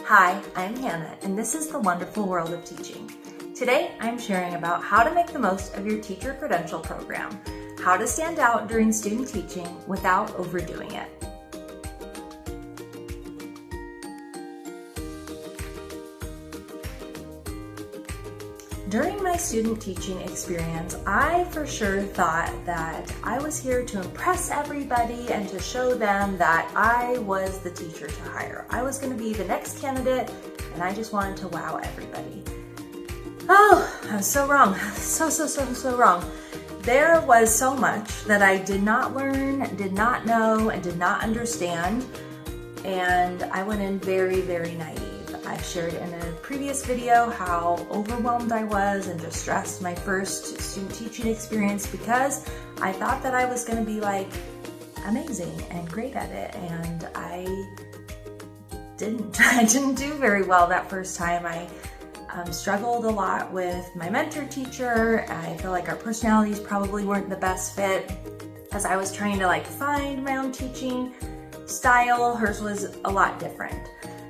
Hi, I'm Hannah, and this is the wonderful world of teaching. Today, I'm sharing about how to make the most of your teacher credential program, how to stand out during student teaching without overdoing it. During my student teaching experience, I for sure thought that I was here to impress everybody and to show them that I was the teacher to hire. I was going to be the next candidate, and I just wanted to wow everybody. Oh, I was so wrong. So wrong. There was so much that I did not learn, did not know, and did not understand, and I went in very, very naive. I shared in a previous video how overwhelmed I was and just stressed my first student teaching experience because I thought that I was going to be like amazing and great at it, and I didn't do very well that first time. I struggled a lot with my mentor teacher. I feel like our personalities probably weren't the best fit as I was trying to find my own teaching style. Hers was a lot different.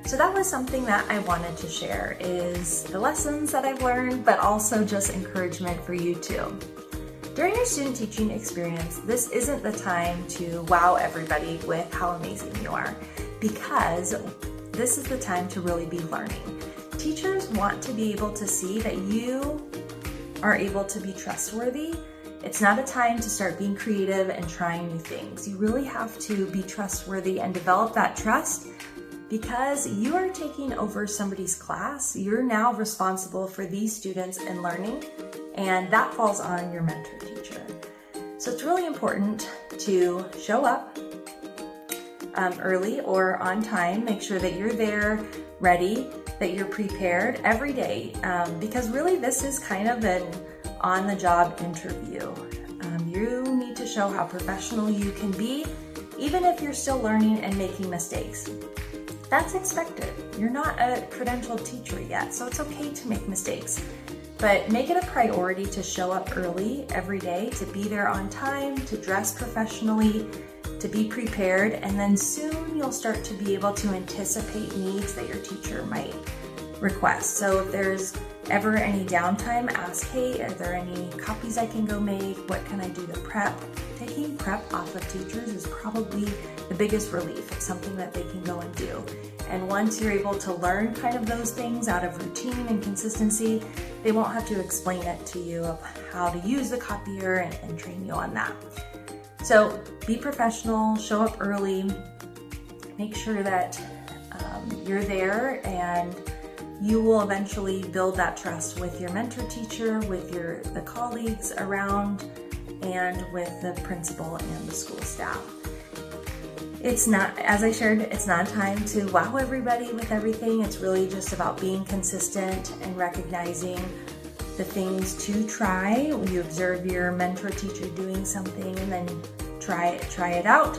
So that was something that I wanted to share, is the lessons that I've learned, but also just encouragement for you too. During your student teaching experience, this isn't the time to wow everybody with how amazing you are, because this is the time to really be learning. Teachers want to be able to see that you are able to be trustworthy. It's not a time to start being creative and trying new things. You really have to be trustworthy and develop that trust. Because you are taking over somebody's class, you're now responsible for these students and learning, and that falls on your mentor teacher. So it's really important to show up early or on time. Make sure that you're there, ready, that you're prepared every day, because really this is kind of an on-the-job interview. You need to show how professional you can be, even if you're still learning and making mistakes. That's expected. You're not a credentialed teacher yet, so it's okay to make mistakes. But make it a priority to show up early every day, to be there on time, to dress professionally, to be prepared, and then soon you'll start to be able to anticipate needs that your teacher might request. So if there's ever any downtime, ask, hey, are there any copies I can go make? What can I do to prep? Taking prep off of teachers is probably the biggest relief. It's something that they can go and do. And once you're able to learn kind of those things out of routine and consistency, they won't have to explain it to you of how to use the copier and train you on that. So be professional, show up early, make sure that you're there, and you will eventually build that trust with your mentor teacher, with the colleagues around, and with the principal and the school staff. It's not, as I shared, it's not a time to wow everybody with everything. It's really just about being consistent and recognizing the things to try. You observe your mentor teacher doing something and then try it out.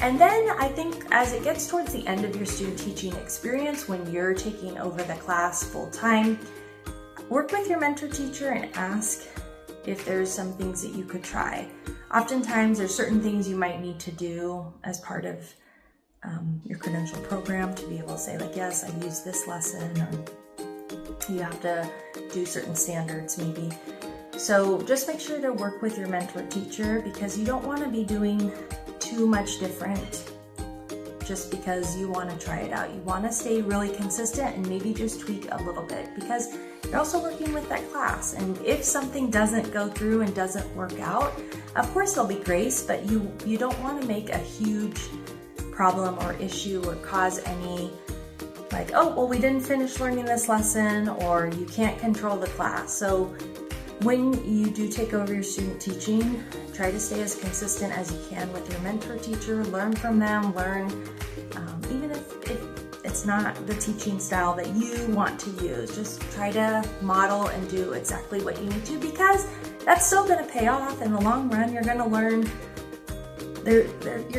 And then I think as it gets towards the end of your student teaching experience, when you're taking over the class full time, work with your mentor teacher and ask if there's some things that you could try. Oftentimes there's certain things you might need to do as part of your credential program to be able to say yes, I used this lesson, or you have to do certain standards maybe. So just make sure to work with your mentor teacher, because you don't want to be doing too much different just because you want to try it out. You want to stay really consistent and maybe just tweak a little bit, because you're also working with that class. And if something doesn't go through and doesn't work out, of course there'll be grace, but you don't want to make a huge problem or issue or cause any oh, well, we didn't finish learning this lesson, or you can't control the class. So when you do take over your student teaching, try to stay as consistent as you can with your mentor teacher. Learn from them, even if it's not the teaching style that you want to use. Just try to model and do exactly what you need to, because that's still going to pay off in the long run. You're going to learn. You're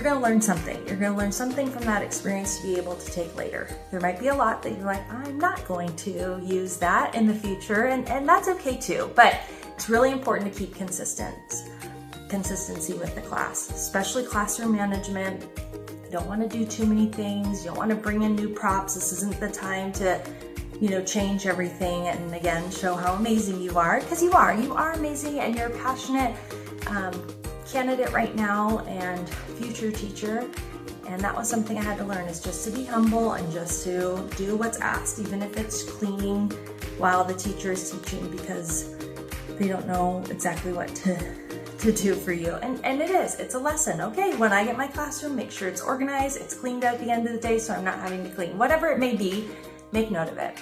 going to learn something. You're going to learn something from that experience to be able to take later. There might be a lot that you're like, I'm not going to use that in the future, and that's okay too. But it's really important to keep consistency with the class, especially classroom management. You don't want to do too many things. You don't want to bring in new props. This isn't the time to, change everything and again, show how amazing you are, because you are amazing, and you're a passionate candidate right now and future teacher. And that was something I had to learn, is just to be humble and just to do what's asked, even if it's cleaning while the teacher is teaching, because they don't know exactly what to do for you. And it's a lesson. Okay, when I get my classroom, make sure it's organized, it's cleaned at the end of the day, so I'm not having to clean. Whatever it may be, make note of it.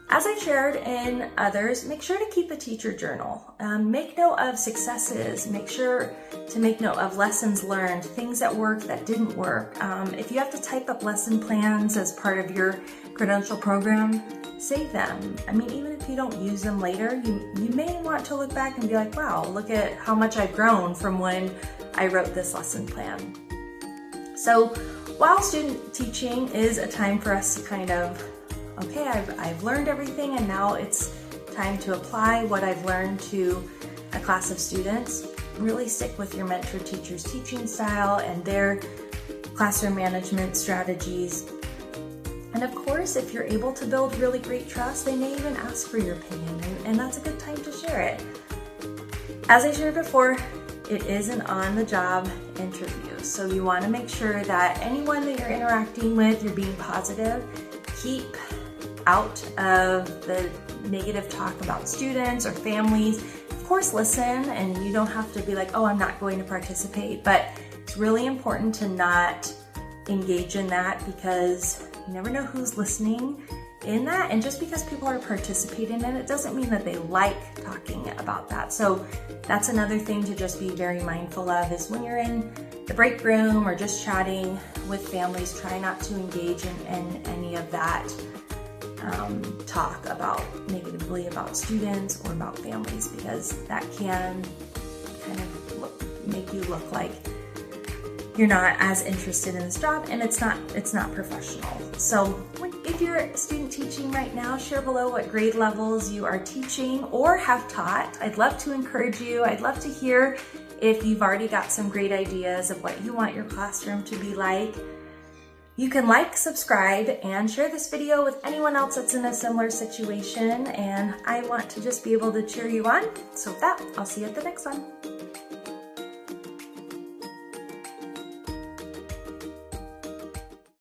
As I shared in others, make sure to keep a teacher journal. Make note of successes. Make sure to make note of lessons learned, things that worked, that didn't work. If you have to type up lesson plans as part of your Credential program, save them. I mean, even if you don't use them later, you may want to look back and be like, wow, look at how much I've grown from when I wrote this lesson plan. So while student teaching is a time for us to kind of, okay, I've learned everything, and now it's time to apply what I've learned to a class of students. Really stick with your mentor teacher's teaching style and their classroom management strategies. And of course, if you're able to build really great trust, they may even ask for your opinion, and that's a good time to share it. As I shared before, it is an on-the-job interview, so you want to make sure that anyone that you're interacting with, you're being positive. Keep out of the negative talk about students or families. Of course, listen, and you don't have to be like, oh, I'm not going to participate, but it's really important to not engage in that, because you never know who's listening in that. And just because people are participating in it doesn't mean that they like talking about that. So that's another thing to just be very mindful of, is when you're in the break room or just chatting with families, try not to engage in any of that talk about negatively about students or about families, because that can kind of make you look like you're not as interested in this job, and it's not professional. So if you're student teaching right now, share below what grade levels you are teaching or have taught. I'd love to encourage you. I'd love to hear if you've already got some great ideas of what you want your classroom to be like. You can like, subscribe, and share this video with anyone else that's in a similar situation. And I want to just be able to cheer you on. So with that, I'll see you at the next one.